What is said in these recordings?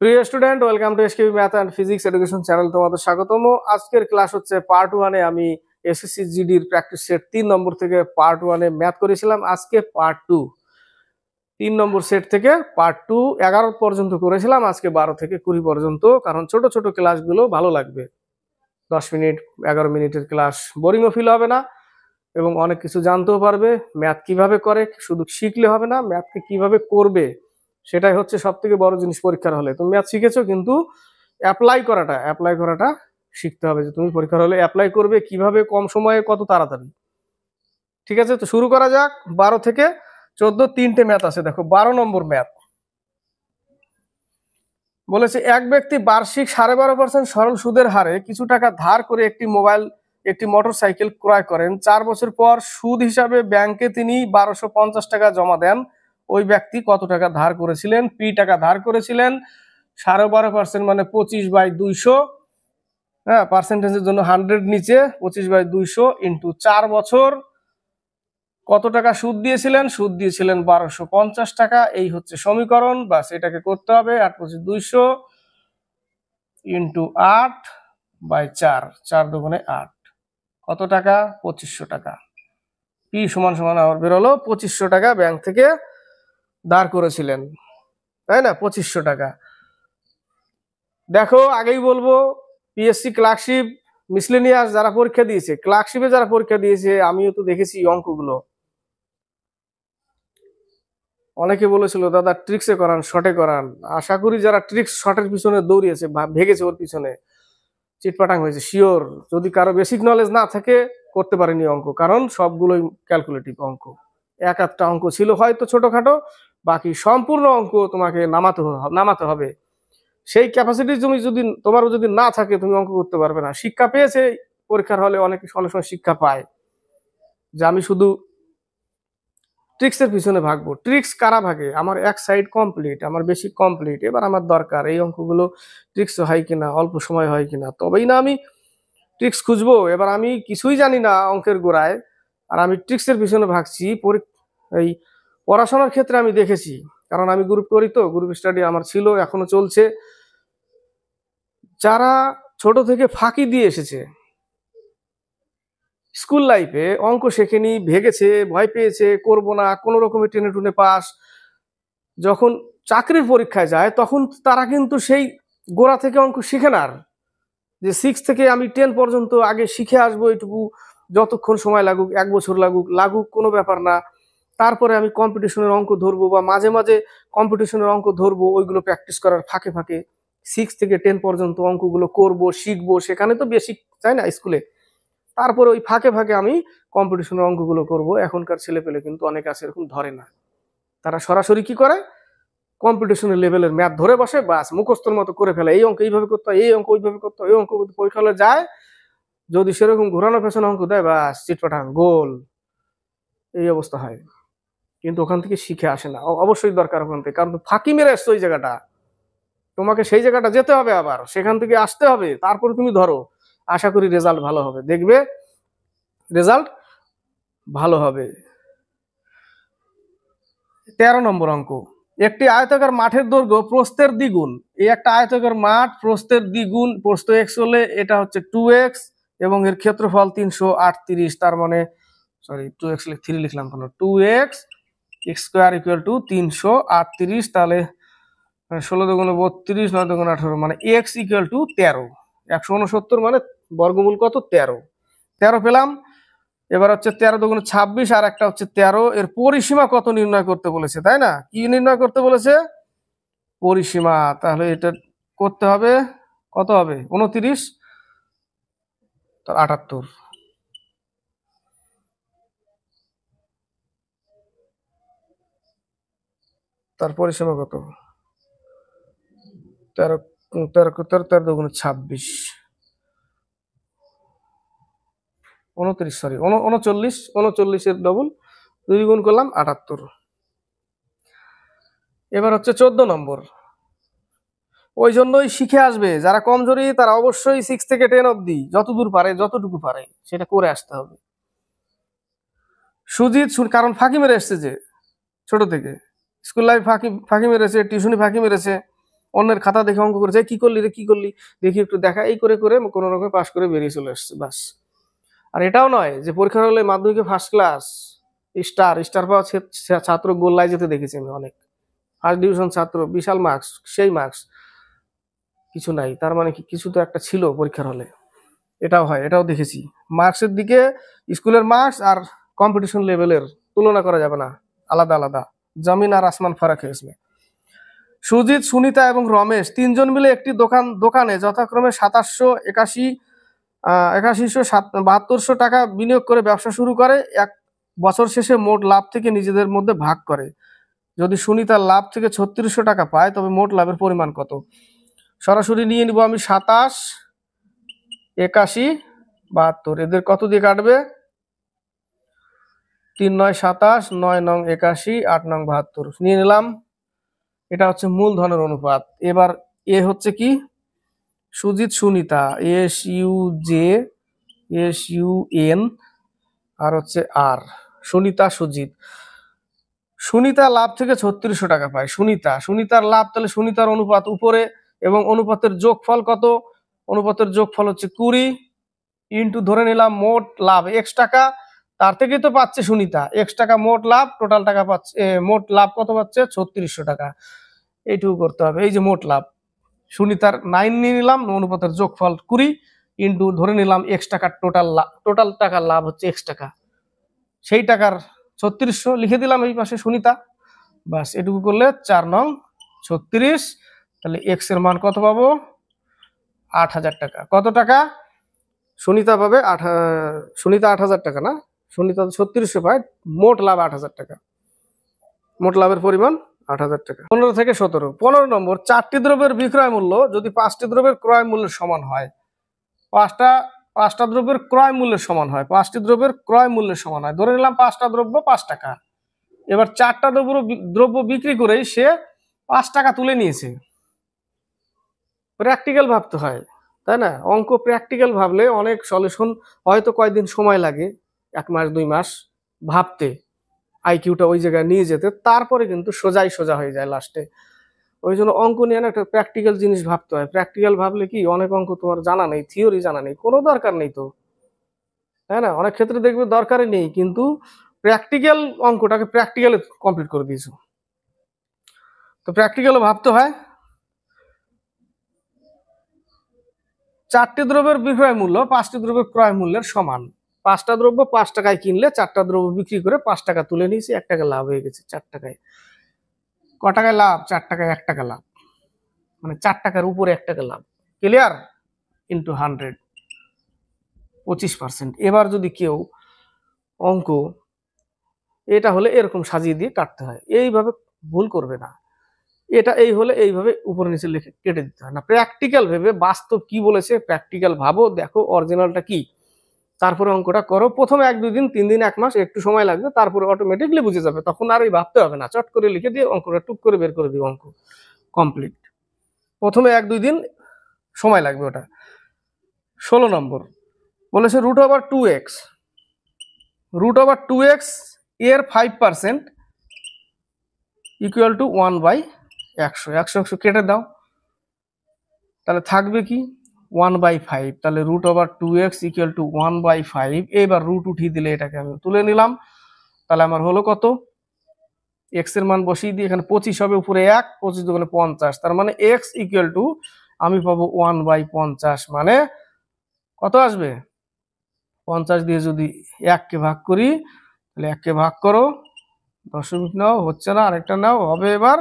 প্রিয় student, welcome to SKB math and physics education channel. তোমাদের স্বাগতম। আজকের ক্লাস হচ্ছে পার্ট 1-এ। আমি এসএসসি জিডির প্র্যাকটিস সেট 3 নম্বর থেকে পার্ট 1-এ ম্যাথ করেছিলাম। আজকে পার্ট 2 3 নম্বর সেট থেকে পার্ট 2 11 পর্যন্ত করেছিলাম, আজকে 12 থেকে 20 পর্যন্ত। কারণ ছোট ছোট ক্লাসগুলো ভালো লাগবে। 10 মিনিট 11 মিনিটের ক্লাস বোরিংও ফিল হবে না এবং অনেক কিছু জানতেও পারবে। ম্যাথ কিভাবে করে শুধু শিখলে হবে না, ম্যাথকে কিভাবে করবে সেটাই হচ্ছে সব থেকে বড় জিনিস পরীক্ষার হলে। তুমি ম্যাথ শিখেছো, কিন্তু অ্যাপ্লাই করাটা শিখতে হবে, যে তুমি পরীক্ষার হলে অ্যাপ্লাই করবে কিভাবে, কম সময়ে কত তাড়াতাড়ি। ঠিক আছে, তো শুরু করা যাক। 12 থেকে 14 তিনটে ম্যাথ আছে। দেখো 12 নম্বর ম্যাথ বলেছে, এক ব্যক্তি বার্ষিক 12.5% সরল সুদের হারে কিছু টাকা ধার করে একটি মোটরসাইকেল ক্রয় করেন। 4 বছর পর সুদ হিসাবে ব্যাংকে তিনি 1250 টাকা জমা দেন। ওই ব্যক্তি কত টাকা ধার করেছিলেন? পি টাকা ধার করেছিলেন। 12.5% মানে 25/200। হ্যাঁ, পার্সেন্টেজের জন্য 100 নিচে 25/200 ইন্টু 4 বছর। কত টাকা সুদ দিয়েছিলেন? সুদ দিয়েছিলেন 1250 টাকা। এই হচ্ছে সমীকরণ, বাস এটাকে করতে হবে। 8/200 ইন্টু 8/4, 4 দুগুণে 8, কত টাকা? 2500 টাকা। পি সমান সমান আবার বেরোলো 2500 টাকা ব্যাংক থেকে ধার করেছিলেন, তাই না? 2500 টাকা। দেখো, আগেই বলবো, পিএসসি ক্লার্কশিপ, মিসলেনিয়াস যারা পরীক্ষা দিয়েছে, ক্লার্কশিপে যারা পরীক্ষা দিয়েছে, আমিও তো দেখেছি অঙ্কগুলো। অনেকে বলেছিল দাদা ট্রিক্সে করান, শর্টে করান। আশা করি যারা ট্রিক্স শর্টের পিছনে দৌড়িয়েছে, ভেগেছে ওর পিছনে, চিটপাটাং হয়েছে শিওর। যদি কারো বেসিক নলেজ না থাকে, করতে পারেনি অঙ্ক, কারণ সবগুলোই ক্যালকুলেটিভ অঙ্ক। এক একটা অঙ্ক ছিল হয়তো ছোটখাটো, বাকি সম্পূর্ণ অঙ্ক তোমাকে নামাতে হবে। সেই ক্যাপাসিটি তোমার যদি না থাকে, তুমি অঙ্ক করতে পারবে না। শিক্ষা পেয়েছে পরীক্ষার হলে, অনেক সময় শিক্ষা পায় যে আমি শুধু ট্রিক্সের পিছনে ভাগবো। ট্রিক্স কারা ভাগে? আমার এক সাইড কমপ্লিট, আমার বেসিক কমপ্লিট, এবার আমার দরকার এই অঙ্কগুলো ট্রিক্স হয় কিনা, অল্প সময় হয় কিনা, তবেই না আমি ট্রিক্স খুঁজবো। এবার আমি কিছুই জানি না অঙ্কের গোড়ায়, আর আমি ট্রিক্সের পিছনে ভাগছি। এই পড়াশোনার ক্ষেত্রে আমি দেখেছি, কারণ আমি গ্রুপ করি, তো গ্রুপ স্টাডি আমার ছিল, এখনো চলছে। যারা ছোট থেকে ফাঁকি দিয়ে এসেছে, স্কুল লাইফে অঙ্ক শেখেনি, ভেগেছে, ভয় পেয়েছে, করবো না, কোনো রকমে টেনে টুনে পাস, যখন চাকরির পরীক্ষায় যায় তখন তারা কিন্তু সেই গোড়া থেকে অঙ্ক শিখে না। যে 6 থেকে আমি 10 পর্যন্ত আগে শিখে আসবো, এটুকু যতক্ষণ সময় লাগুক, 1 বছর লাগুক কোনো ব্যাপার না। তারপরে আমি কম্পিটিশনের অঙ্ক ধরবো, বা মাঝে মাঝে কম্পিটিশনের অঙ্ক ধরবো, ওইগুলো প্র্যাকটিস করার ফাঁকে ফাঁকে 6 থেকে 10 পর্যন্ত অঙ্কগুলো করবো, শিখবো। সেখানে তো বেসিক তাই না স্কুলে, তারপরে ওই ফাঁকে ফাঁকে আমি কম্পিটিশনের অঙ্কগুলো করব। এখনকার ছেলে পেলে কিন্তু অনেক আছে এরকম, ধরে না। তারা সরাসরি কি করে, কম্পিটিশনের লেভেলের ম্যাথ ধরে বসে, বাস মুখস্থর মতো করে ফেলে। এই অঙ্ক এইভাবে করতে হয়, এই অঙ্ক ওইভাবে করতে হয়, এই অঙ্ক পরীক্ষা হলে যায়, যদি সেরকম ঘোরানো পেছনে অঙ্ক দেয়, বাস চিটপাটাং গোল, এই অবস্থা হয়। কিন্তু ওখান থেকে শিখে আসে না। অবশ্যই দরকার ওখান থেকে, কারণ ফাঁকি মেরে আসছো ওই জায়গাটা, তোমাকে সেই জায়গাটা যেতে হবে, আবার সেখান থেকে আসতে হবে, তারপরে তুমি ধরো। আশা করি রেজাল্ট ভালো হবে, দেখবে রেজাল্ট ভালো হবে। 13 নম্বর অঙ্ক, একটি আয়তাকার মাঠের দৈর্ঘ্য প্রস্থের দ্বিগুণ। এই একটা আয়তাকার মাঠ, প্রস্থের দ্বিগুণ, প্রস্থ x হলে এটা হচ্ছে 2x, এবং এর ক্ষেত্রফল 338। তার মানে সরি 2x 3 লিখলাম কেন, 2x x² = 338। তাহলে 16 দুগুণে 32, 9 দুগুণে 18, মানে x = 13। 169 মানে বর্গমূল কত? 13 পেলাম। এবার হচ্ছে 13 দুগুণে 26, আর একটা হচ্ছে 13। এর পরিসীমা কত নির্ণয় করতে বলেছে, তাই না? কি নির্ণয় করতে বলেছে? পরিসীমা। তাহলে এটা করতে হবে, কত হবে? 29, 78। তার পরিসীমা কত? 13 13 দুগুণে 26, 29, সরি 39, 39 এর ডবল 2 গুণ করলাম 78। এবার হচ্ছে 14 নম্বর। ওই জন্যই শিখে আসবে যারা কমজোরি, তারা অবশ্যই 6 থেকে 10 অব্দি যতদূর পারে, যতটুকু পারে সেটা করে আসতে হবে। সুজিত, কারণ ফাঁকি মেরে এসছে, যে ছোট থেকে স্কুল লাইফ ফাঁকি মেরেছে, টিউশনি ফাঁকি মেরেছে, অন্যের খাতা দেখে অঙ্ক করেছে, কি করলি রে কি করলি দেখি একটু দেখা, এই করে করে কোনো রকমে পাশ করে বেরিয়ে চলে আসছে বাস। আর এটাও নয় যে পরীক্ষার হলে মাধ্যমিকে ফার্স্ট ক্লাস স্টার পাওয়া ছাত্র গোল্লায় যেতে দেখেছি আমি অনেক, ফার্স্ট ডিভিশন ছাত্র, বিশাল মার্কস, সেই মার্কস কিছু নাই, তার মানে কি কিছু তো একটা ছিল পরীক্ষার হলে। এটাও হয়, এটাও দেখেছি। মার্কসের দিকে স্কুলের মার্কস আর কম্পিটিশন লেভেলের তুলনা করা যাবে না, আলাদা আলাদা, জমিন আর আসমান ফারাক হয়েছে। সুজিত, সুনিতা এবং রমেশ তিনজন মিলে একটি দোকানে যথাক্রমে 7182 টাকা বিনিয়োগ করে ব্যবসা শুরু করে। এক বছর শেষে মোট লাভ থেকে নিজেদের মধ্যে ভাগ করে। যদি সুনিতার লাভ থেকে 3600 টাকা পায় তবে মোট লাভের পরিমাণ কত? সরাসরি নিয়ে নিব আমি 27, 81, 72, এদের কত দিয়ে কাটবে? 3 9 27, 9 9 81, 8 9 72 নিয়ে নিলাম। এটা হচ্ছে মূলধনের অনুপাত। এবার এ হচ্ছে কি? সুজিত সুনিতা, SUN, আর হচ্ছে আর, সুনিতা সুজিত। সুনিতা লাভ থেকে 3600 টাকা পায়। সুনিতার লাভ, তাহলে সুনিতার অনুপাত উপরে, এবং অনুপাতের যোগফল কত? অনুপাতের যোগফল হচ্ছে 20 ইন্টু ধরে নিলাম মোট লাভ X টাকা, তার থেকেই তো পাচ্ছে সুনিতা X টাকা মোট লাভ, টোটাল টাকা পাচ্ছে, মোট লাভ কত পাচ্ছে? 3600 টাকা। এইটুকু করতে হবে। এই যে মোট লাভ, সুনিতার 9 নিয়ে নিলাম, অনুপাতের যোগফল 20 ইন্টু ধরে নিলাম X টাকার টোটাল টাকার লাভ হচ্ছে X টাকা, সেই টাকার 3600 লিখে দিলাম এই পাশে সুনিতা। বাস, এটুকু করলে 4 নং 36, তাহলে X এর মান কত পাবো? 8000 টাকা। কত টাকা? সুনিতা পাবে সুনিতা 8000 টাকা না, সুনিতা 3600 পায়, মোট লাভ 8000 টাকা, মোট লাভের পরিমাণ 8000 টাকা। 15 থেকে 17, 15 নম্বর, 4টি দ্রব্যের বিক্রয় মূল্য যদি 5টি দ্রব্যের ক্রয় মূল্যের সমান হয়, পাঁচটা দ্রব্যের ক্রয় মূল্যের সমান হয়, 5টি দ্রব্যের ক্রয় মূল্যের সমান হয়। ধরে নিলাম 5টা দ্রব্য 5 টাকা, এবার 4টা দ্রব্য বিক্রি করেই সে 5 টাকা তুলে নিয়েছে। প্র্যাকটিক্যাল ভাবতে হয়, তাই না? অঙ্ক প্র্যাকটিক্যাল ভাবলে অনেক সলিউশন, হয়তো কয়েকদিন সময় লাগে, 1 মাস 2 মাস ভাবতে, আইকিউটা ওই জায়গায় নিয়ে যেতে, তারপরে কিন্তু সোজা হয়ে যায় লাস্টে। ওই জন্য অঙ্ক নিয়ে না একটা প্র্যাকটিক্যাল জিনিস ভাবতে হয়। প্র্যাকটিক্যাল ভাবলে কি অনেক অঙ্ক তোমার জানা নেই, থিওরি জানা নেই, কোনো দরকার নেই তো, তাই না? অনেক ক্ষেত্রে দেখবে দরকারই নেই, কিন্তু প্র্যাকটিক্যাল অঙ্কটাকে প্র্যাকটিক্যালে কমপ্লিট করে দিয়েছো। তো প্র্যাকটিক্যালও ভাবতে হয়। 4টি দ্রব্যের বিক্রয় মূল্য 5টি দ্রব্যের ক্রয় মূল্যের সমান। 5টা দ্রব্য 5 টাকায় কিনলে 4টা দ্রব্য বিক্রি করে 5 টাকা তুলে নিয়েছি, 1 টাকা লাভ হয়ে গেছে। 4 টাকায় ক টাকায় লাভ? 4 টাকায় 1 টাকা লাভ, মানে 4 টাকার উপরে 1 টাকা লাভ। ক্লিয়ার? ইন্টু 100, 25%। এবার যদি কেউ অঙ্ক এটা হলে এরকম সাজিয়ে দিয়ে কাটতে হয়, এইভাবে ভুল করবে না। এটা এই হলে এইভাবে উপরে নিচে লিখে কেটে দিতে হয় না। প্র্যাকটিক্যাল ভেবে বাস্তব কি বলেছে প্র্যাকটিক্যাল ভাবো, দেখো অরিজিনালটা কি, তারপরে অঙ্কটা করো। প্রথমে 1-2 দিন, 3 দিন, 1 মাস একটু সময় লাগবে, তারপরে অটোমেটিকলি বুঝে যাবে, তখন আর এই ভাবতে হবে না, চট করে লিখে দিয়ে অঙ্কটা টুক করে বের করে দিও, অঙ্ক কমপ্লিট। প্রথমে 1-2 দিন সময় লাগবে ওটা। 16 নম্বর বলেছে √2x, √2x এর 5% ইকুয়াল টু 1/100, 100 কেটে দাও, তাহলে থাকবে কি? 1/5, তাহলে √2x ইকুয়াল টু 1/5। এবার রুট উঠিয়ে দিলে এটাকে আমি তুলে নিলাম, তাহলে আমার হলো কত? এক্স এর মান বসিয়ে দিয়ে এখানে 25 হবে, উপরে 1, 25 দুগুণে 50, তার মানে x ইকুয়াল টু আমি পাবো 1/50, মানে কত আসবে? 50 দিয়ে যদি 1 কে ভাগ করি, তাহলে 1 কে ভাগ করো, দশমিক নাও, হচ্ছে না, আরেকটা নাও, হবে এবার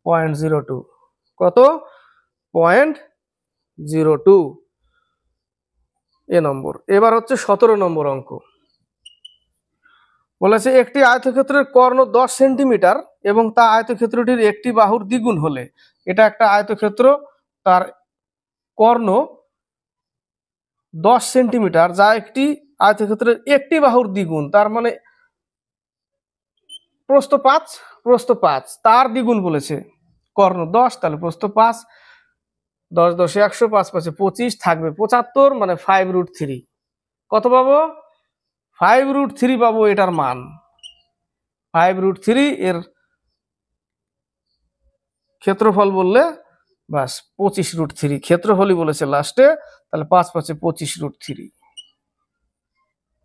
0.02। কত? 0.02 এ নম্বর। এবার হচ্ছে 17 নম্বর অঙ্ক। বলেছে একটি আয়তক্ষেত্রের কর্ণ 10 সেন্টিমিটার এবং তা আয়তক্ষেত্রটির একটি বাহুর দ্বিগুণ হলে, এটা একটা আয়তক্ষেত্র, তার কর্ণ 10 সেন্টিমিটার, যা একটি আয়তক্ষেত্রের একটি বাহুর দ্বিগুণ, তার মানে প্রস্থ 5, তার দ্বিগুণ বলেছে, কর্ণ 10, তাহলে প্রস্থ 5, 10 10 100, 5 5 25, থাকবে 75, মানে 5√3। কত পাবো? 5√3 পাবো, এটার মান 5√3। এর ক্ষেত্রফল বললে বাস 25√3 ক্ষেত্রফলই বলেছে লাস্টে, তাহলে 5 5 25√3।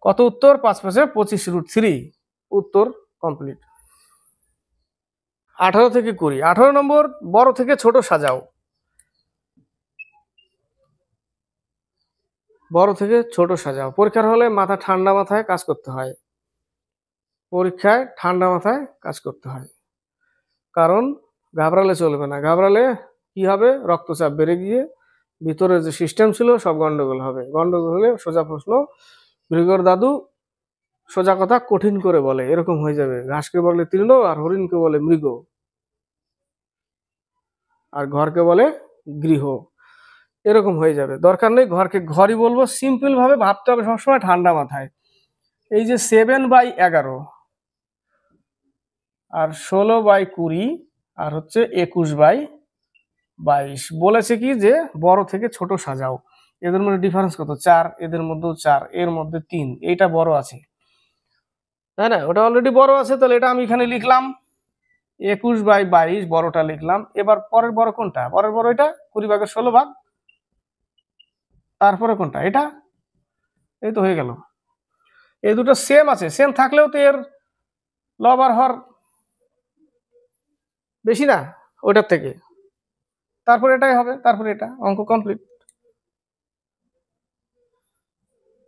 কত উত্তর? 5 5 25√3 উত্তর কমপ্লিট। 18 থেকে 20। 18 নম্বর, বড় থেকে ছোট সাজাও। বড় থেকে ছোট সাজাও। পরীক্ষার হলে মাথা ঠান্ডা মাথায় কাজ করতে হয়। পরীক্ষায় ঠান্ডা মাথায় কাজ করতে হয়, কারণ ঘাবড়ালে চলবে না। ঘাবড়ালে কি হবে? রক্তচাপ বেড়ে গিয়ে ভিতরে যে সিস্টেম ছিল সব গন্ডগোল হবে। গন্ডগোল হলে সোজা প্রশ্ন, মৃগর দাদু সোজা কথা কঠিন করে বলে, এরকম হয়ে যাবে। ঘাসকে বলে তৃণ, আর হরিণকে বলে মৃগ, আর ঘরকে বলে গৃহ, এরকম হয়ে যাবে। দরকার নেই ঘরকে ঘরই বলবো। সিম্পল ভাবে ভাবতে হবে সবসময় ঠান্ডা মাথায়। এই যে 7/11 আর 16/20 আর হচ্ছে 21/22 বলেছে কি যে বড় থেকে ছোট সাজাও। এদের মধ্যে ডিফারেন্স কত? 4। এদের মধ্যেও 4, এর মধ্যে 3। এইটা বড় আছে, তাই না? ওটা অলরেডি বড় আছে, তাহলে এটা আমি এখানে লিখলাম 21/22 বড়টা লিখলাম। এবার পরের বড় কোনটা? পরের বড় এটা 20/16। তারপরে কোনটা? এটা। এই তো হয়ে গেল। এই দুটো সেম আছে, সেম থাকলেও তো এর লব আর হর বেশি না ওটার থেকে। তারপরে এটাই হবে, তারপরে এটা। অঙ্ক কমপ্লিট।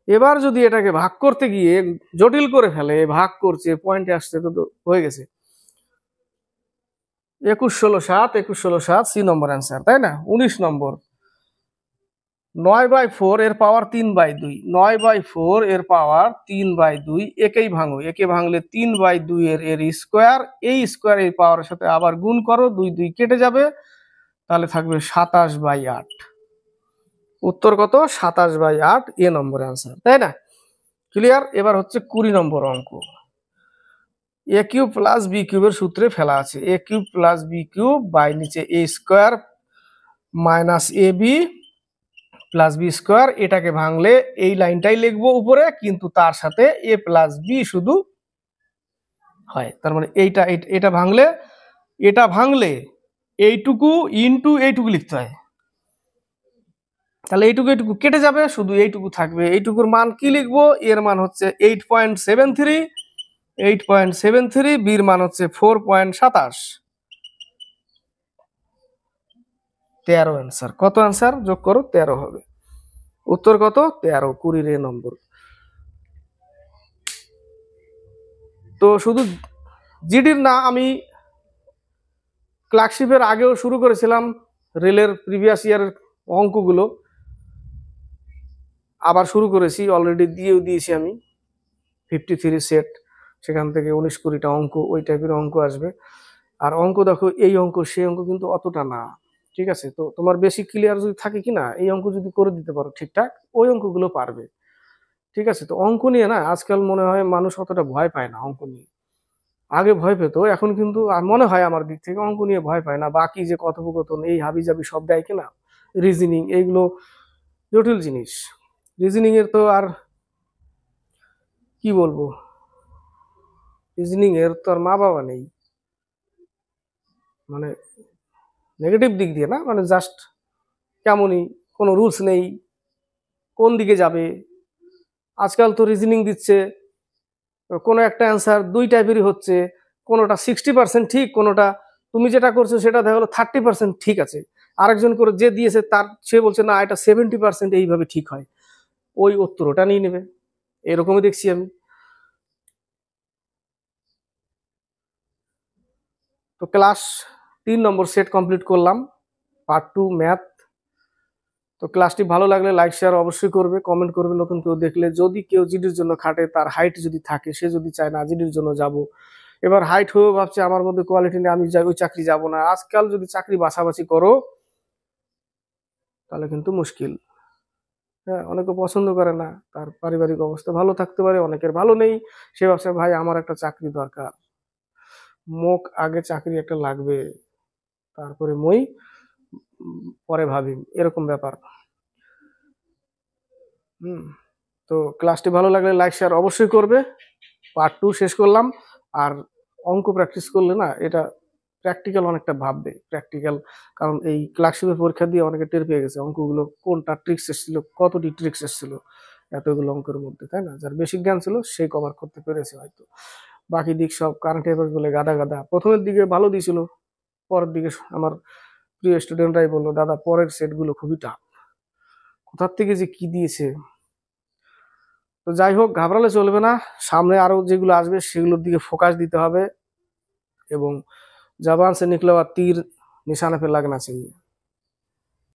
এবার যদি এটাকে ভাগ করতে গিয়ে জটিল করে ফেলে, ভাগ করছে, পয়েন্টে আসছে, তো হয়ে গেছে। 21 16 7, 21 16 7 সি নম্বর অ্যান্সার, তাই না? 19 নম্বর, 9/4 এর পাওয়ার 3/2। 9/4 এর পাওয়ার 3/2 একেই ভাঙো। একে ভাঙলে 3/2 এর স্কোয়ার। এই স্কোয়ার এই পাওয়ারের সাথে আবার গুণ করো, 2 2 কেটে যাবে, তাহলে থাকবে 27/8। উত্তর কত? 27/8 এ নম্বর অ্যান্সার, তাই না? ক্লিয়ার? এবার হচ্ছে 20 নম্বর অঙ্ক। এ কিউব প্লাস বি কিউবের সূত্রে ফেলা আছে। A cube plus B cube by নিচে A square minus A B plus B square. এটাকে ভাঙলে এই লাইনটাই লিখবো উপরে, কিন্তু তার সাথে এ প্লাস বি শুধু হয়। তার মানে এটা ভাঙলে এইটুকু ইনটু এইটুকু লিখতে হয়। তাহলে এইটুকু এইটুকু কেটে যাবে, শুধু এইটুকু থাকবে। এইটুকুর মান কি লিখবো? এর মান হচ্ছে 8.73। 8.73। বির মান হচ্ছে 4.27। 13 অ্যান্সার। কত অ্যান্সার? যোগ করো, 13 হবে। উত্তর কত? 13। 20 নম্বর। তো শুধু জিডির না, আমি ক্লার্কশিপের আগেও শুরু করেছিলাম রেলের প্রিভিয়াস ইয়ারের অঙ্কগুলো, আবার শুরু করেছি, অলরেডি দিয়েও দিয়েছি আমি 53 সেট। সেখান থেকে 19-20টা অঙ্ক, ওই টাইপের অঙ্ক আসবে। আর অঙ্ক দেখো, এই অঙ্ক সেই অঙ্ক কিন্তু অতটা না, ঠিক আছে? তো তোমার বেশি ক্লিয়ার যদি থাকে কি না, এই অঙ্ক যদি করে দিতে পারো ঠিকঠাক, ওই অঙ্কগুলো পারবে, ঠিক আছে? তো অঙ্ক নিয়ে না আজকাল মনে হয় মানুষ অতটা ভয় পায় না। অঙ্ক নিয়ে আগে ভয় পেত, এখন কিন্তু মনে হয় আমার দিক থেকে অঙ্ক নিয়ে ভয় পায় না। বাকি যে কথোপকথন, এই হাবিজাবি সব দেয় কিনা, রিজনিং, এইগুলো জটিল জিনিস। রিজনিং এর তো আর কি বলবো, রিজনিং এর তো আর মা বাবা নেই, মানে নেগেটিভ দিক দিয়ে না, মানে জাস্ট কেমনই, কোনো রুলস নেই, কোন দিকে যাবে। আজকাল তো রিজনিং দিচ্ছে, কোনো একটা অ্যান্সার 2 টাইপেরই হচ্ছে, কোনোটা 60% ঠিক, কোনোটা তুমি যেটা করছো সেটা দেখা গেলো 30% ঠিক আছে, আরেকজন করে যে দিয়েছে তার সে বলছে না এটা 70% এইভাবে ঠিক হয়, ওই উত্তর ওটা নিয়ে নেবে। এরকমই দেখছি আমি। তো ক্লাস 3 নম্বর সেট কমপ্লিট করলাম, পার্ট 2 ম্যাথ। তো ক্লাসটি ভালো লাগলে লাইক শেয়ার অবশ্যই করবে, কমেন্ট করবে নতুন কেউ দেখলে। যদি কেউ জিডির জন্য খাটে, তার হাইট যদি থাকে, সে যদি চায় না জিডির জন্য যাব, এবার হাইট হয়েও ভাবছে আমার মধ্যে কোয়ালিটি নেই, আমি ওই চাকরি যাব না। আজকাল যদি চাকরি বাছাবাছি করো তাহলে কিন্তু মুশকিল। হ্যাঁ, অনেকে পছন্দ করে না, তার পারিবারিক অবস্থা ভালো থাকতে পারে, অনেকের ভালো নেই, সে ভাবছে ভাই আমার একটা চাকরি দরকার, মোক আগে চাকরি একটা লাগবে, তারপরে মই পরে ভাবি, এরকম ব্যাপার। তো ক্লাসটি ভালো লাগলে লাইক শেয়ার অবশ্যই করবে। পার্ট 2 শেষ করলাম। আর অঙ্ক প্র্যাকটিস করলে না, এটা প্র্যাকটিক্যাল অনেকটা ভাববে, প্র্যাকটিক্যাল। কারণ এই ক্লার্কশিপের পরীক্ষা দিয়ে অনেকে টের পেয়ে গেছে অঙ্কগুলো কোনটা ট্রিক্স এসেছিল, কতটি ট্রিক্স এসেছিল এতগুলো অঙ্কের মধ্যে, তাই না? যার বেসিক জ্ঞান ছিল সে কভার করতে পেরেছে হয়তো। বাকি দিক সব কারেন্ট অ্যাফেয়ার্স বলে গাদা গাদা। প্রথমের দিকে ভালো দিয়েছিল, পরের দিকে আমার প্রিয় স্টুডেন্টরাই বললো দাদা পরের সেটগুলো খুবই টাফ, কোথার থেকে যে কি দিয়েছে। তো যাই হোক, ঘাবড়ালে চলবে না, সামনে আরো যেগুলো আসবে সেগুলোর দিকে ফোকাস দিতে হবে, এবং জবান সে নিকলা হুয়া তীর নিশানা पे लगना चाहिए।